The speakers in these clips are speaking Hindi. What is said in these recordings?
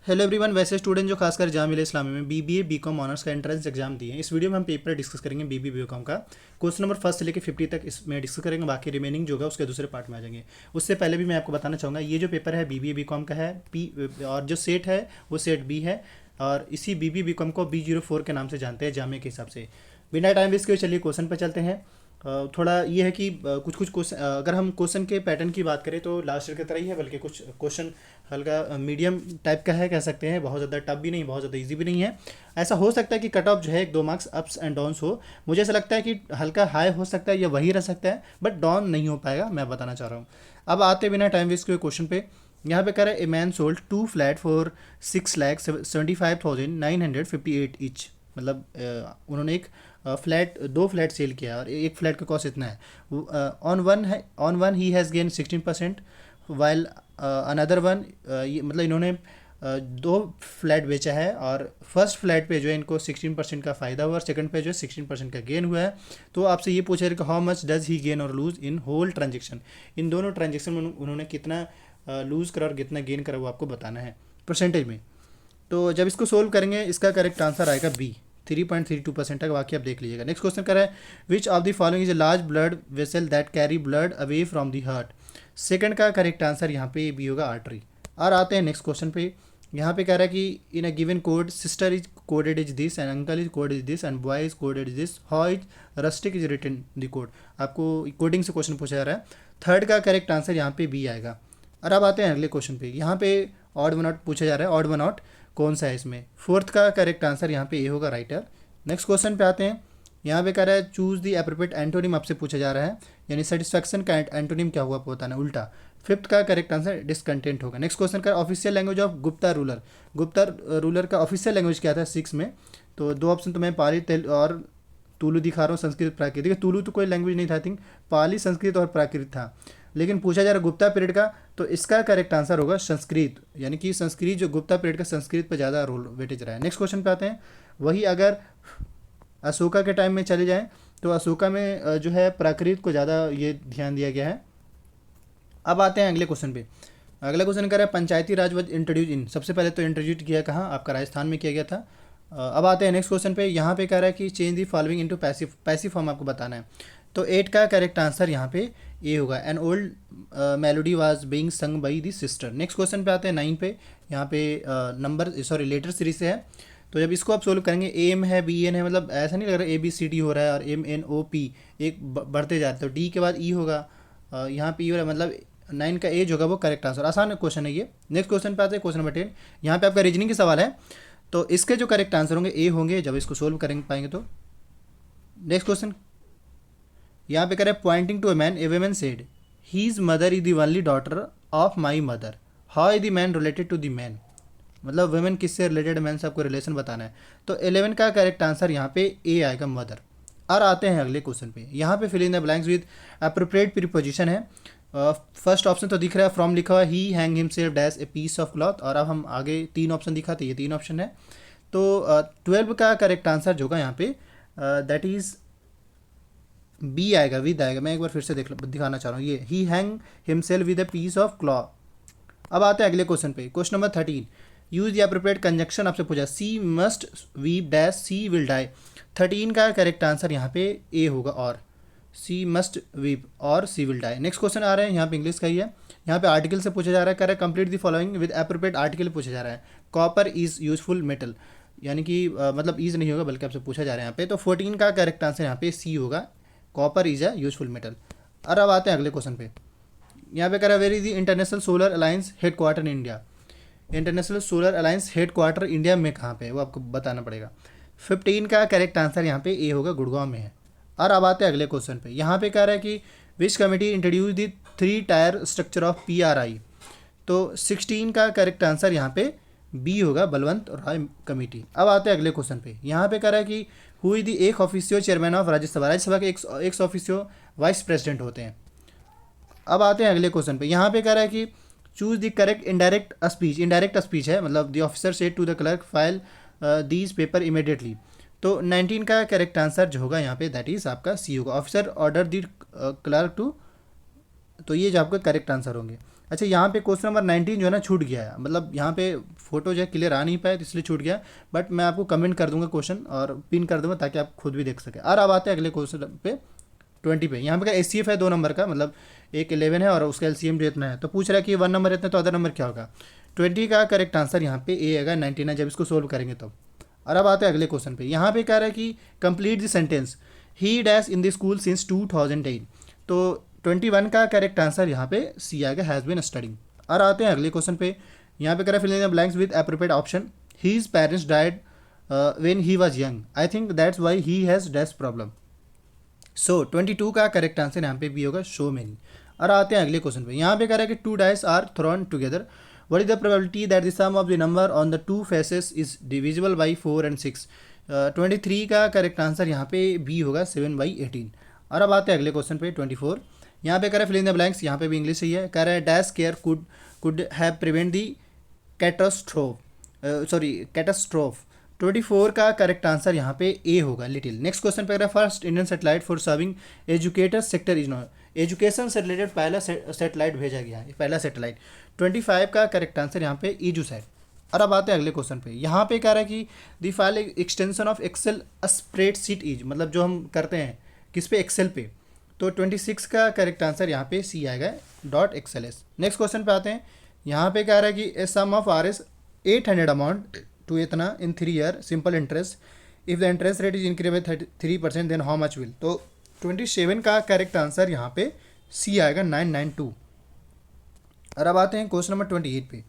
Hello everyone. वैसे स्टूडेंट जो खासकर जामिया इस्लामी में बीबीए बीकॉम ऑनर्स का एंट्रेंस एग्जाम दिए हैं, इस वीडियो में हम पेपर डिस्कस करेंगे बीबीए बीकॉम का। क्वेश्चन नंबर फर्स्ट से लेकर 50 तक इसमें डिस्कस करेंगे, बाकी रिमेनिंग जो होगा उसके दूसरे पार्ट में आ जाएंगे। उससे पहले भी मैं आपको बताना चाहूँगा, ये जो पेपर है बीबीए बीकॉम का है पी, और जो सेट है वो सेट बी है। और इसी बीबीए बीकॉम को B04 के नाम से जानते हैं जामिया के हिसाब से। बिना टाइम वेस्ट के चलिए क्वेश्चन पर चलते हैं। थोड़ा ये है कि कुछ कुछ क्वेश्चन, अगर हम क्वेश्चन के पैटर्न की बात करें तो लास्ट ईयर की तरह ही है, बल्कि कुछ क्वेश्चन हल्का मीडियम टाइप का है कह सकते हैं। बहुत ज़्यादा टफ भी नहीं, बहुत ज़्यादा इजी भी नहीं है। ऐसा हो सकता है कि कट ऑफ जो है 1-2 मार्क्स अप्स एंड डाउन्स हो। मुझे ऐसा लगता है कि हल्का हाई हो सकता है या वही रह सकता है, बट डाउन नहीं हो पाएगा, मैं बताना चाह रहा हूँ। अब आते बिना टाइम वेस्ट के क्वेश्चन पे। यहाँ पे कह रहा है a man sold 2 flat for 6,75,958 each. मतलब उन्होंने एक फ्लैट 2 फ्लैट सेल किया और एक फ्लैट का कॉस्ट इतना है। On one he has gain 16%, while another one, ये मतलब इन्होंने 2 फ्लैट बेचा है और फर्स्ट फ्लैट पे जो है इनको 16% का फ़ायदा हुआ और सेकंड पे जो है 16% का गेन हुआ है। तो आपसे ये पूछा है कि how much does he gain और लूज़ इन होल ट्रांजेक्शन। इन दोनों ट्रांजेक्शन में उन्होंने कितना लूज़ करा और कितना गेन करा वो आपको बताना है परसेंटेज में। तो जब इसको सोल्व करेंगे इसका करेक्ट आंसर आएगा बी, 3.32% तक। बाकी आप देख लीजिएगा। नेक्स्ट क्वेश्चन कर रहा है विच of the following is a large blood vessel that carry blood away from the heart. Second का करेक्ट आंसर यहाँ पे बी होगा, आर्टरी। और आते हैं नेक्स्ट क्वेश्चन पे। यहाँ पे कह रहा है कि in a given code sister is coded is this and uncle is coded is this and boy is coded is this, how is rustic is written the code. आपको कोडिंग से क्वेश्चन पूछा जा रहा है। थर्ड का करेक्ट आंसर यहाँ पे बी आएगा। और अब आते हैं अगले क्वेश्चन पे। यहाँ पे ऑड वन आउट पूछा जा रहा है, ऑड वन आउट कौन सा है इसमें। फोर्थ का करेक्ट आंसर यहाँ पे ए होगा, राइटर। नेक्स्ट क्वेश्चन पे आते हैं। यहाँ पे कह रहा है चूज द एप्रोप्रिएट एंटोनिम आपसे पूछा जा रहा है, यानी सेटिस्फैक्शन का एंटोनिम क्या हुआ आपको बताना है, उल्टा। फिफ्थ का करेक्ट आंसर डिसकंटेंट होगा। नेक्स्ट क्वेश्चन का official language of Gupta ruler. Gupta ruler का ऑफिशियल लैंग्वेज क्या था 6 में। तो 2 ऑप्शन तो मैं पाली तेल और तुलु दिखा रहा हूँ, संस्कृत प्राकृत। देखिए तुलु तो कोई लैंग्वेज नहीं था, आई थिंक पाली संस्कृत और प्राकृत था। लेकिन पूछा जा रहा है गुप्ता पीरियड का, तो इसका करेक्ट आंसर होगा संस्कृत, यानी कि संस्कृत जो गुप्ता पीरियड का संस्कृत पर ज़्यादा रोल वेटेज रहा है। नेक्स्ट क्वेश्चन पे आते हैं। वही अगर अशोका के टाइम में चले जाएं तो अशोका में जो है प्राकृत को ज़्यादा ये ध्यान दिया गया है। अब आते हैं अगले क्वेश्चन पे। अगला क्वेश्चन कर रहा है पंचायती राज वॉज इंट्रोड्यूस इन। सबसे पहले तो इंट्रोड्यूस किया कहाँ, आपका राजस्थान में किया गया था। अब आते हैं नेक्स्ट क्वेश्चन पे। यहाँ पे कह रहा है कि change the following into passive, passive form आपको बताना है। तो 8 का करेक्ट आंसर यहाँ पे ए होगा, an old melody was being संग by the sister. Next question पे आते हैं 9 पे। यहाँ पे नंबर सॉरी लेटर सीरीज से है। तो जब इसको आप सोल्व करेंगे, एम है बी एन है, मतलब ऐसा नहीं लग रहा ABCD हो रहा है और MNOP एक बढ़ते जा रहा है। तो डी के बाद ई होगा, यहाँ पे ई हो रहा है, मतलब 9 का एज होगा वो करेक्ट आंसर। आसान क्वेश्चन है ये। नेक्स्ट क्वेश्चन पे आते हैं, क्वेश्चन नंबर 10। यहाँ पे आपका रीजनिंग का सवाल है, तो इसके जो करेक्ट आंसर होंगे ए होंगे जब इसको सोल्व करेंगे पाएंगे तो। नेक्स्ट क्वेश्चन यहाँ पे करें pointing to a man, a woman said his mother is the only daughter of my mother, how is the man related to the man. मतलब वेमेन किससे रिलेटेड, मैन से आपको रिलेशन बताना है। तो 11 का करेक्ट आंसर यहाँ पे ए आएगा, मदर। और आते हैं अगले क्वेश्चन पे। यहाँ पे fill in the blanks with appropriate preposition है। फर्स्ट ऑप्शन तो दिख रहा है, फ्रॉम लिखा हुआ है, he hang himself dash a piece of cloth. और अब हम आगे 3 ऑप्शन दिखाते, ये 3 ऑप्शन है। तो 12 का करेक्ट आंसर जो होगा यहाँ पे दैट इज़ बी आएगा, विद आएगा। मैं एक बार फिर से दिखाना चाह रहा हूँ, ये he hang himself with a piece of cloth. अब आते हैं अगले क्वेश्चन पे। Question number 13, use the appropriate conjunction आपसे पूछा, she must weep dash she will die. 13 का करेक्ट आंसर यहाँ पे ए होगा, और सी मस्ट वीप और सी विल डाई। नेक्स्ट क्वेश्चन आ रहे हैं, यहाँ पे इंग्लिश का ही है। यहाँ पे आर्टिकल से पूछा जा रहा है, कह रहा है complete the following with appropriate article पूछा जा रहा है। कॉपर इज यूजफुल मेटल, यानी कि मतलब इज नहीं होगा बल्कि आपसे पूछा जा रहा है यहाँ पे। तो 14 का करेक्ट आंसर यहाँ पे सी होगा, copper is a useful metal. और अब आते हैं अगले क्वेश्चन पे। यहाँ पे कह रहा है where is the International Solar Alliance headquarter in India. International Solar Alliance headquarter India में कहाँ पे है वो आपको बताना पड़ेगा। 15 का करेक्ट आंसर यहाँ पे ए होगा, गुड़गांव में है। और अब आते हैं अगले क्वेश्चन पे। यहाँ पे कह रहा है कि विच committee introduce the 3 tyre structure of PRI। तो 16 का करेक्ट आंसर यहाँ पे बी होगा, बलवंत राय कमेटी। अब आते हैं अगले क्वेश्चन पे। यहाँ पे कह रहा है कि हु इज द एक officio chairman of Rajya Sabha. Rajya Sabha के एक ऑफिसियो वाइस प्रेसिडेंट होते हैं। अब आते हैं अगले क्वेश्चन पे। यहाँ पे कह रहा है कि choose the correct indirect speech. Indirect speech है, मतलब the officer said to the clerk file these paper immediately. तो 19 का करेक्ट आंसर जो होगा यहाँ पे दैट इज आपका सी होगा, officer order the clerk to. तो ये जो आपका करेक्ट आंसर होंगे। अच्छा, यहाँ पे क्वेश्चन नंबर 19 जो है ना छूट गया है, मतलब यहाँ पे फोटो जो है क्लियर आ नहीं पाया तो इसलिए छूट गया, बट मैं आपको कमेंट कर दूंगा क्वेश्चन और पिन कर दूंगा ताकि आप खुद भी देख सकें। और अब आते हैं अगले क्वेश्चन पे 20 पे। यहाँ पे का एच है 2 नंबर का, मतलब एक 11 है और उसका एलसीएम जो इतना है, तो पूछ रहा है कि 1 नंबर इतना तो अदर नंबर क्या होगा। 20 का करेक्ट आंसर यहाँ पे ए आएगा 99 जब इसको सोल्व करेंगे तब। और अब आते हैं अगले क्वेश्चन पे। यहाँ पे कह रहा है कि complete the sentence he dash in the school since 2010। तो 21 का करेक्ट आंसर यहाँ पे सी आएगा हैज़ बीन स्टडिंग। और आते हैं अगले क्वेश्चन पे। यहाँ पे कह रहा है fill in the blanks with appropriate option. His parents died when he was young, I think that's why he has dash problem. So 22 का करेक्ट आंसर यहाँ पे भी होगा शो मेनी। और आते हैं अगले क्वेश्चन पे। यहाँ पे कह रहा है कि 2 dice are thrown together, what is the probability that the sum of the number on the 2 faces is divisible by 4 and 6। 23 का करेक्ट आंसर यहाँ पे बी होगा 7/18। और अब आते हैं अगले क्वेश्चन पे 24। यहाँ पे कह रहा है फिल इन द ब्लैंक्स, यहाँ पे भी इंग्लिश ही है। कह रहा है dash care could have prevent the catastrophe. 24 का करेक्ट आंसर यहाँ पे ए होगा लिटिल। नेक्स्ट क्वेश्चन पे first Indian satellite for serving educator sector is not, education से रिलेटेड पहला सैटेलाइट भेजा गया है, पहला सैटेलाइट। 25 का करेक्ट आंसर यहाँ पे ईजूसैट। और अब आते हैं अगले क्वेश्चन पे। यहाँ पे कह रहा है कि the file extension of Excel spreadsheet is, मतलब जो हम करते हैं किस पे, एक्सेल पे। तो 26 का करेक्ट आंसर यहाँ पे सी आएगा .xls। नेक्स्ट क्वेश्चन पे आते हैं। यहाँ पे कह रहा है कि a sum of RS 800 amount to इतना in 3 year simple interest, if the interest rate is increase by 3% then how much will. तो 27 का करेक्ट आंसर यहाँ पे सी आएगा 992। और अब आते हैं क्वेश्चन नंबर 28 पे।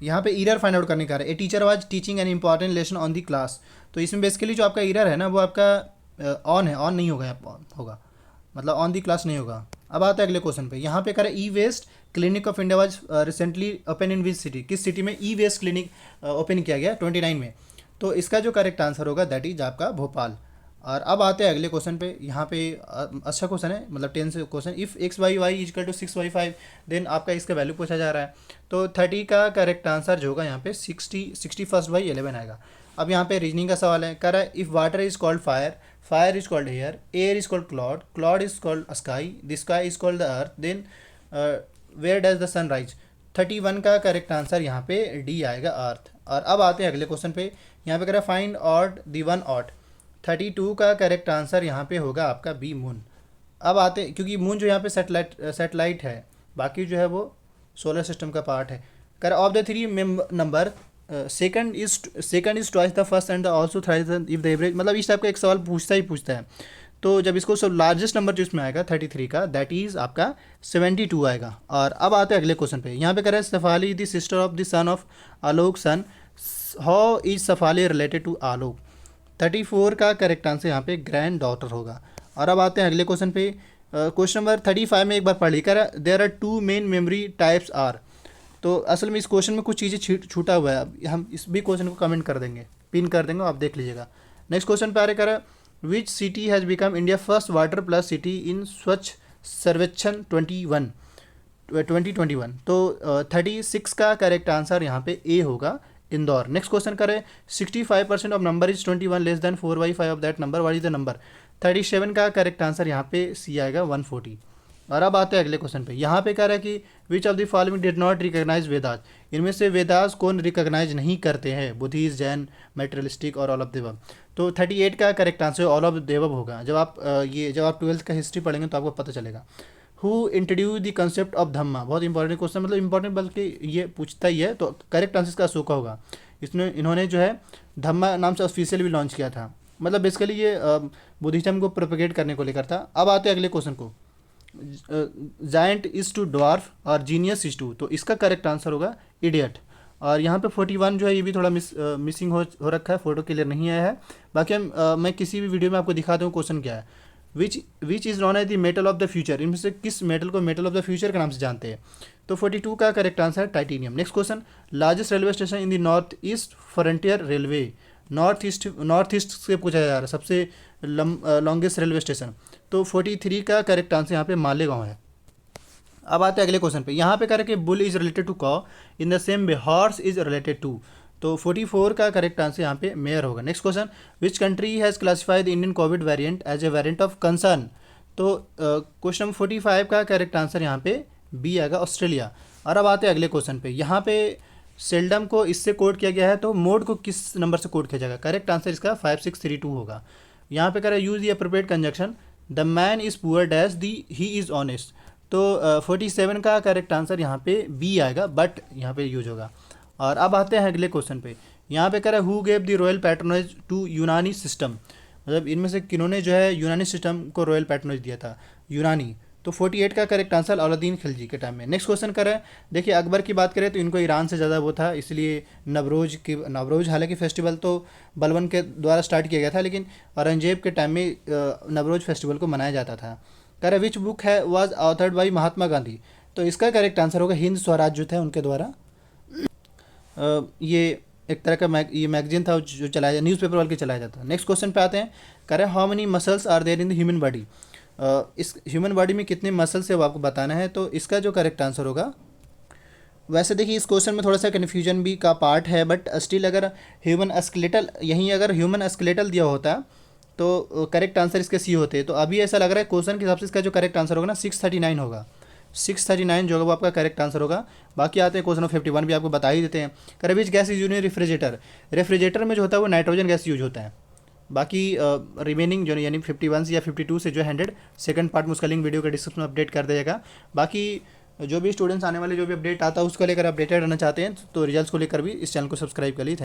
यहाँ पे ईरर फाइंड आउट करने का है। A teacher was teaching an important lesson on the class. तो इसमें बेसिकली जो आपका ईरर है ना वो आपका ऑन है, ऑन नहीं होगा, होगा मतलब ऑन दी क्लास नहीं होगा। अब आता है अगले क्वेश्चन पे। यहाँ पे करें e waste clinic of India was recently open in which city, किस सिटी में ई वेस्ट क्लिनिक ओपन किया गया 29 में। तो इसका जो करेक्ट आंसर होगा दैट इज आपका भोपाल। और अब आते हैं अगले क्वेश्चन पे। यहाँ पे अच्छा क्वेश्चन है, मतलब 10 से question. If x/y equal to 6/5 then आपका इसका वैल्यू पूछा जा रहा है। तो 30 का करेक्ट आंसर जो होगा यहाँ पे 61/11 आएगा। अब यहाँ पे रीजनिंग का सवाल है। कह रहा है if water is called fire, fire is called air is called cloud, cloud is called sky, the sky is called the earth, then where does the sun rise. 31 का करेक्ट आंसर यहाँ पे डी आएगा अर्थ। और अब आते हैं अगले क्वेश्चन पे। यहाँ पे कह रहा है फाइंड ऑड दी वन ऑट। 32 का करेक्ट आंसर यहाँ पे होगा आपका बी मून। अब आते, क्योंकि मून जो यहाँ पे सेटेलाइट है, बाकी जो है वो सोलर सिस्टम का पार्ट है। कर of the 3 number second is twice the first and also thrice if the average, मतलब इस टाइप का एक सवाल पूछता है। तो जब इसको सब लार्जेस्ट नंबर जो इसमें आएगा 33 का, दैट इज़ आपका 72 आएगा। और अब आते हैं अगले क्वेश्चन पे। यहाँ पे कह रहा है Safali the sister of the son of Alok son, how is Safali related to Alok. 34 का करेक्ट आंसर यहाँ पे ग्रैंड डॉटर होगा। और अब आते हैं अगले क्वेश्चन पे। क्वेश्चन नंबर 35 में एक बार पढ़ लिखा है there are 2 main memory types are. तो असल में इस क्वेश्चन में कुछ चीज़ें छूटा हुआ है, अब हम इस भी क्वेश्चन को कमेंट कर देंगे, पिन कर देंगे, आप देख लीजिएगा। नेक्स्ट क्वेश्चन पे आ रहा है which city has become India first water plus city in स्वच्छ सर्वेक्षण 2021। तो 36 का करेक्ट आंसर यहाँ पे ए होगा इंदौर। नेक्स्ट क्वेश्चन करें 65% of number is 21 less than 4/5 of that number, what is the number. 37 का करेक्ट आंसर यहाँ पे सी आएगा 140। और अब आते हैं अगले क्वेश्चन पे। यहाँ पे कह रहा है कि which of the following did not recognise Vedas. इनमें से वेदास कौन रिकॉग्नाइज नहीं करते हैं, बुद्धिस्ट, जैन, मेटेरियलिस्टिक और ऑल ऑफ द अबव। तो 38 का correct answer all of the above होगा। जब आप 12th का हिस्ट्री पढ़ेंगे तो आपको पता चलेगा। Who introduce the concept of Dhamma, बहुत इंपॉर्टेंट क्वेश्चन, मतलब इंपॉर्टेंट बल्कि ये पूछता ही है। तो करेक्ट आंसर का अशोका होगा। इन्होंने जो है धम्मा नाम से ऑफिशियल भी लॉन्च किया था, मतलब बेसिकली ये बुद्धिज्म को प्रोपेगेट करने को लेकर था। अब आते हैं अगले क्वेश्चन को। जायंट इज टू डॉर्फ और जीनियस इज टू, तो इसका करेक्ट आंसर होगा इडियट। और यहाँ पे 41 जो है ये भी थोड़ा मिसिंग हो रखा है, फोटो क्लियर नहीं आया है। बाकी मैं किसी भी वीडियो में आपको दिखा दूँ क्वेश्चन क्या है। Which is known as the metal of the future, इनमें से किस मेटल को मेटल ऑफ द फ्यूचर के नाम से जानते हैं। तो 42 का करेक्ट आंसर है titanium. Next question largest railway station in the north east frontier railway, north east से पूछा जा रहा है सबसे लॉन्गेस्ट रेलवे स्टेशन। तो 43 का करेक्ट आंसर यहाँ पे मालेगांव है। अब आते हैं अगले क्वेश्चन पे। यहाँ पे कह रहे कि bull is related to cow in the same way horse is related to. तो 44 का करेक्ट आंसर यहाँ पे मेयर होगा। Next question which country has classified Indian covid variant as a variant of concern. तो क्वेश्चन नंबर 45 का करेक्ट आंसर यहाँ पे बी आएगा ऑस्ट्रेलिया। और अब आते हैं अगले क्वेश्चन पे। यहाँ पे सेल्डम को इससे कोड किया गया है, तो मोड को किस नंबर से कोड किया जाएगा? करेक्ट आंसर इसका 5632 होगा। यहाँ पे कह रहा है use the appropriate conjunction, the man is poor dash the he is honest. तो 47 का करेक्ट आंसर यहाँ पे बी आएगा, बट यहाँ पे यूज होगा। और अब आते हैं अगले क्वेश्चन पे। यहाँ पे कह रहा है who gave the royal patronage to Unani system, मतलब इनमें से किन्होंने जो है यूनानी सिस्टम को रॉयल पैट्रोनेज दिया था? यूनानी। तो 48 का करेक्ट आंसर अलाउद्दीन खिलजी के टाइम में। नेक्स्ट क्वेश्चन करें, देखिए अकबर की बात करें तो इनको ईरान से ज़्यादा वो था, इसलिए नवरोज हालांकि फेस्टिवल तो बलबन के द्वारा स्टार्ट किया गया था, लेकिन औरंगजेब के टाइम में नवरोज फेस्टिवल को मनाया जाता था। कह रहे विच बुक है was authored by Mahatma Gandhi, तो इसका करेक्ट आंसर होगा हिंद स्वराज जो था उनके द्वारा। ये एक तरह का ये मैगजीन था जो चलाया न्यूज़पेपर वाल के चलाया जाता है। नेक्स्ट क्वेश्चन पे आते हैं। कह रहे हैं how many muscles are there in the human body, इस ह्यूमन बॉडी में कितने मसल्स है वो आपको बताना है। तो इसका जो करेक्ट आंसर होगा, वैसे देखिए इस क्वेश्चन में थोड़ा सा कन्फ्यूजन भी का पार्ट है, बट स्टिल अगर ह्यूमन स्केलेटल यहीं अगर ह्यूमन स्केलेटल दिया होता तो करेक्ट आंसर इसके सी होते। तो अभी ऐसा लग रहा है क्वेश्चन के हिसाब से इसका जो करेक्ट आंसर होगा ना 639 होगा। 639 जो होगा वो आपका करेक्ट आंसर होगा। बाकी आते हैं क्वेश्चन ऑफ 51 भी आपको बता ही देते हैं। कह which gas is use in refrigerator, refrigerator में जो होता है वो नाइट्रोजन गैस यूज होता है। बाकी रिमेनिंग जो यानी 51 से या 52 से जो 100 सेकंड पार्ट में उसका लिंक वीडियो के डिस्क्रिप्शन में अपडेट कर देगा। बाकी जो भी स्टूडेंट्स आने वाले जो भी अपडेट आता है उसको लेकर अपडेटेड रहना चाहते हैं तो रिजल्ट्स को लेकर भी इस चैनल को सब्सक्राइब कर लीजिए।